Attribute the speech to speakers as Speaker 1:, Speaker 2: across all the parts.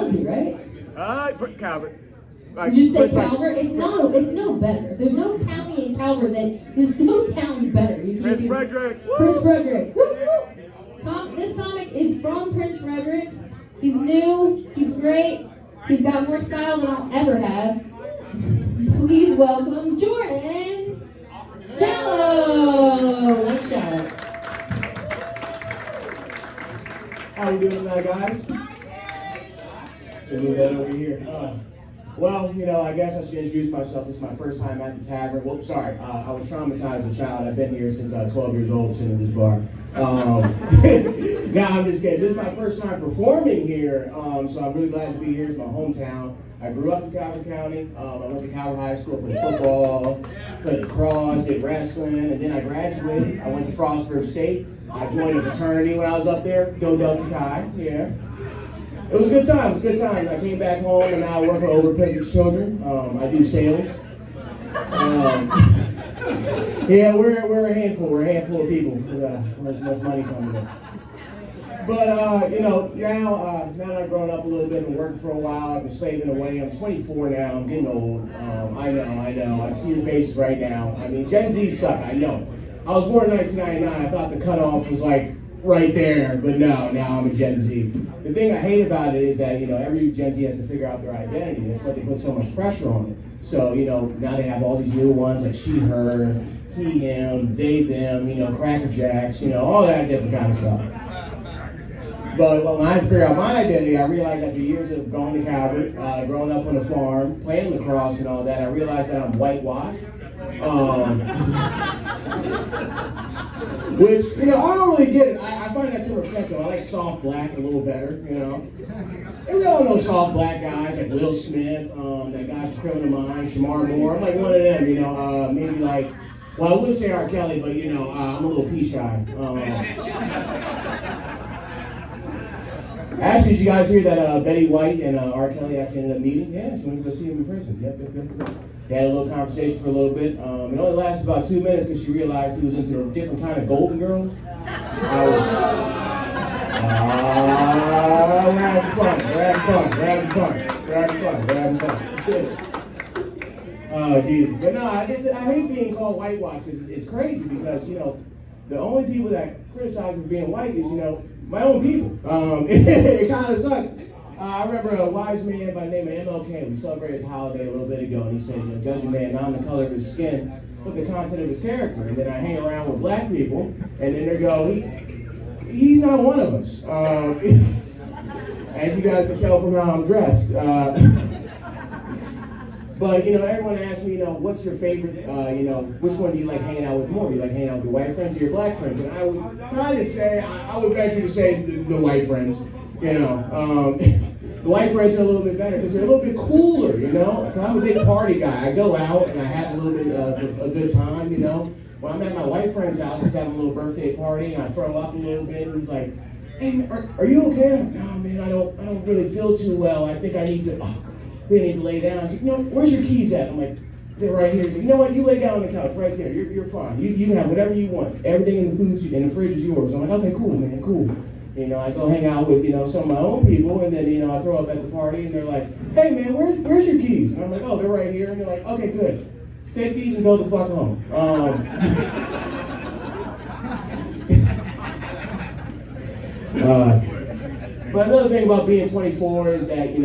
Speaker 1: Crosby, right?
Speaker 2: Calvert.
Speaker 1: Did you say Calvert? It's no better. There's no county in Calvert there's no town better.
Speaker 2: Prince Frederick.
Speaker 1: Prince Frederick. This comic is from Prince Frederick. He's new. He's great. He's got more style than I'll ever have. Please welcome Jordan Jello. Let's shout.
Speaker 3: How you doing tonight, guys? Can we that over here? Well, I guess I should introduce myself. This is my first time at the tavern. Well, sorry, I was traumatized as a child. I've been here since I was 12 years old, sitting in this bar. No, I'm just kidding. This is my first time performing here, so I'm really glad to be here. It's my hometown. I grew up in Calvert County. I went to Calvert High School, played football, played lacrosse, did wrestling, and then I graduated. I went to Frostburg State. I joined a fraternity when I was up there, Go Delta Chi, yeah. It was a good time, I came back home and now I work with overprivileged children. I do sales. Yeah, we're a handful of people. There's much money coming in. But, now I've grown up a little bit and worked for a while. I've been saving away. I'm 24 now. I'm getting old. I know. I see your faces right now. I mean, Gen Z suck, I know. I was born in 1999. I thought the cutoff was like right there, but no, now I'm a Gen Z. The thing I hate about it is that, every Gen Z has to figure out their identity. That's why they put so much pressure on it. So, now they have all these new ones like she, her, he, him, they, them, Cracker Jacks, all that different kind of stuff. But when I figured out my identity, I realized after years of going to Calvert, growing up on a farm, playing lacrosse and all that, I realized that I'm whitewashed. Which, I don't really get it. I find that too reflective. I like soft black a little better, And we all know soft black guys like Will Smith, that guy from Criminal Minds, Shamar Moore. I'm like one of them, maybe like, well, I would say R. Kelly, but, I'm a little pea shy. Actually, did you guys hear that Betty White and R. Kelly actually ended up meeting? Yeah, she went to go see him in prison. Yep. They had a little conversation for a little bit. It only lasted about 2 minutes because she realized he was into a different kind of Golden Girls. We're having fun. Oh, jeez. But no, I hate being called whitewash. It's crazy because, the only people that criticize me for being white is, my own people. It kind of sucks. I remember a wise man by the name of MLK. We celebrated his holiday a little bit ago, and he said, judge a man not on the color of his skin, but the content of his character. And then I hang around with black people, and then they go, he's not one of us. As you guys can tell from how I'm dressed. But, everyone asks me, what's your favorite, which one do you like hanging out with more? Do you like hanging out with your white friends or your black friends? And I would kind of say, I would venture to say the white friends, The white friends are a little bit better because they're a little bit cooler, I'm a big party guy. I go out and I have a little bit of a good time, When I'm at my white friend's house, he's having a little birthday party, and I throw up a little bit, and he's like, hey, are you okay? I'm like, no, man, I don't really feel too well. I think I need to... We need to lay down. He's like, where's your keys at? I'm like, they're right here. He's like, you know what? You lay down on the couch right there. You're fine. You can have whatever you want. Everything in the fridge is yours. I'm like, okay, cool, man, cool. I go hang out with, some of my own people, and then, I throw up at the party, and they're like, hey, man, where's your keys? And I'm like, oh, they're right here. And they're like, okay, good. Take these and go the fuck home. But another thing about being 24 is that,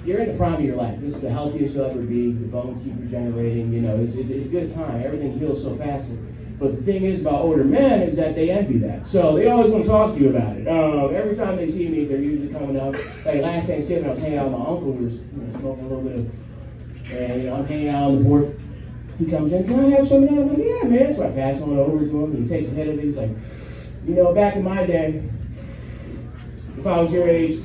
Speaker 3: you're in the prime of your life. This is the healthiest you'll ever be. Your bones keep regenerating. It's a good time. Everything heals so fast. But the thing is about older men is that they envy that. So they always want to talk to you about it. Every time they see me, they're usually coming up. Like last Thanksgiving, I was hanging out with my uncle. We were smoking a little bit of, and I'm hanging out on the porch. He comes in, can I have some of that? I'm like, yeah, man. So I pass on over to him, and he takes a hit of it. He's like, back in my day, if I was your age,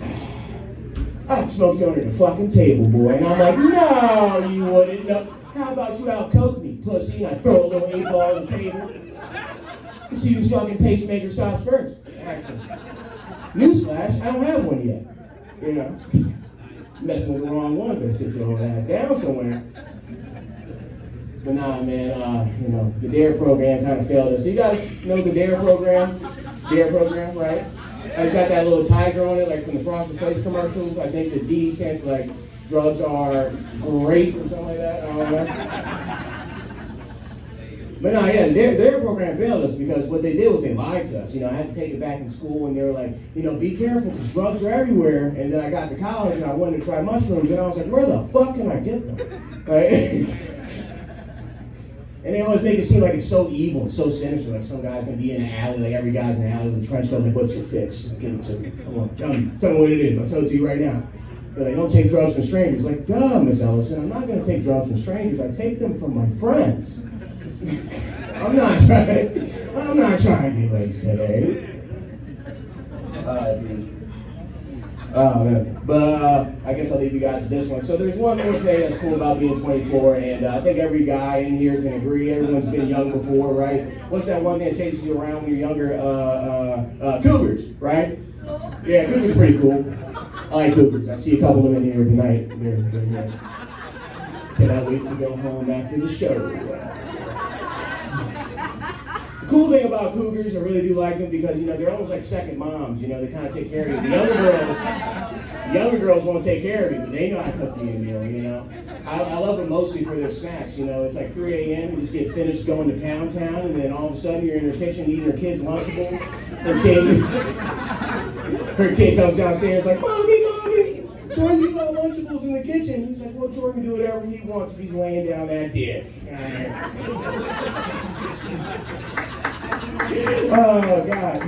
Speaker 3: I'd smoke you under the fucking table, boy. And I'm like, no, you wouldn't. No. How about you out-coke me, pussy? And I throw a little 8-ball on the table. You see whose fucking pacemaker stops first. Actually. Newsflash, I don't have one yet. Messing with the wrong one, better sit your old ass down somewhere. But nah, man, the DARE program kind of failed us. You guys know the DARE program? DARE program, right? It's got that little tiger on it, like from the Frosted Flakes commercials. I think the D stands for like drugs are great or something like that. I don't know. But no, yeah, their program failed us because what they did was they lied to us. You know, I had to take it back in school and they were like, you know, be careful because drugs are everywhere. And then I got to college and I wanted to try mushrooms and I was like, where the fuck can I get them? Right? And they always make it seem like it's so evil and so sinister. Like some guy's gonna be in an alley, like every guy's in an alley with a trench coat, like, what's your fix? Give it to me. Come on, tell me what it is. I'll tell it to you right now. They're like, don't take drugs from strangers. Like, duh, Miss Ellison, I'm not gonna take drugs from strangers. I take them from my friends. I'm not trying to get laced today. Oh man. But I guess I'll leave you guys with this one. So there's one more thing that's cool about being 24, and I think every guy in here can agree. Everyone's been young before, right? What's that one thing that chases you around when you're younger? Cougars, right? Yeah, cougars are pretty cool. I like cougars. I see a couple of them in here tonight. They're here. Cannot wait to go home after the show. The cool thing about cougars, I really do like them because, you know, they're almost like second moms. You know, they kind of take care of you. The younger girls won't take care of you, but they know how to cook you a meal, you know. I love them mostly for their snacks. You know, it's like 3 a.m. You just get finished going to Pound Town, and then all of a sudden you're in her kitchen eating her kid's Lunchable. Her kid comes downstairs like, Mommy, Jordan, you got Lunchables in the kitchen. He's like, well, Jordan can do whatever he wants if he's laying down that dick. Oh, God.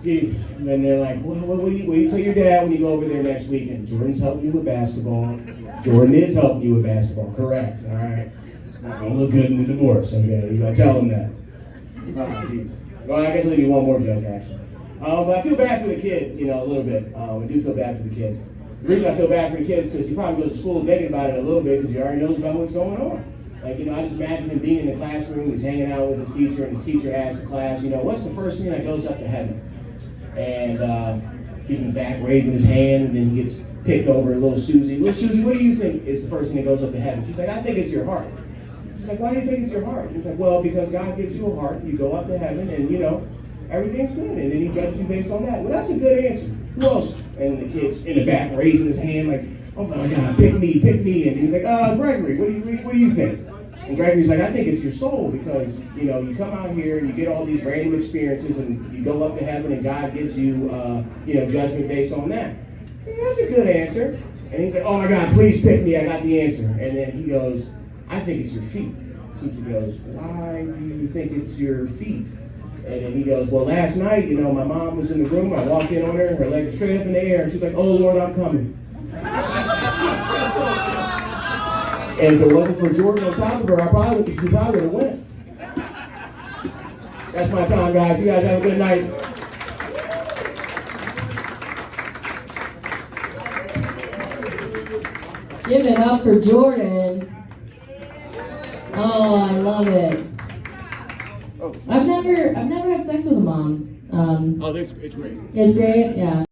Speaker 3: Jesus. And then they're like, well, what do you tell your dad when you go over there next weekend? Jordan's helping you with basketball. Jordan is helping you with basketball. Correct. All right. Not going to look good in the divorce. Okay. You got to tell him that. Oh, Jesus. Well, I guess I'll leave you one more joke, actually. But I feel bad for the kid, you know, a little bit. I do feel bad for the kid. The reason I feel bad for the kid is because he probably goes to school thinking about it a little bit because he already knows about what's going on. Like, you know, I just imagine him being in the classroom, he's hanging out with his teacher, and his teacher asks the class, you know, what's the first thing that goes up to heaven? And he's in the back waving his hand, and then he gets picked over little Susie. Little Susie, what do you think is the first thing that goes up to heaven? She's like, I think it's your heart. She's like, why do you think it's your heart? He's like, well, because God gives you a heart, you go up to heaven, and, you know, everything's good, and then he judges you based on that. Well, that's a good answer. Who else? And the kid's in the back raising his hand like, oh my God, pick me. And he's like, Gregory, what do you think? And Gregory's like, I think it's your soul because, you know, you come out here and you get all these random experiences and you go up to heaven and God gives you, you know, judgment based on that. Yeah, that's a good answer. And he's like, oh my God, please pick me. I got the answer. And then he goes, I think it's your feet. The teacher goes, why do you think it's your feet? And then he goes, well, last night, you know, my mom was in the room. I walked in on her, her legs straight up in the air. And she's like, oh, Lord, I'm coming. And if it wasn't for Jordan on top of her, she probably would have went. That's my time, guys. You guys have a good night.
Speaker 1: Give it up for Jordan. Oh, I love it. I've never had sex with a mom.
Speaker 2: Oh, it's great.
Speaker 1: It's great, yeah.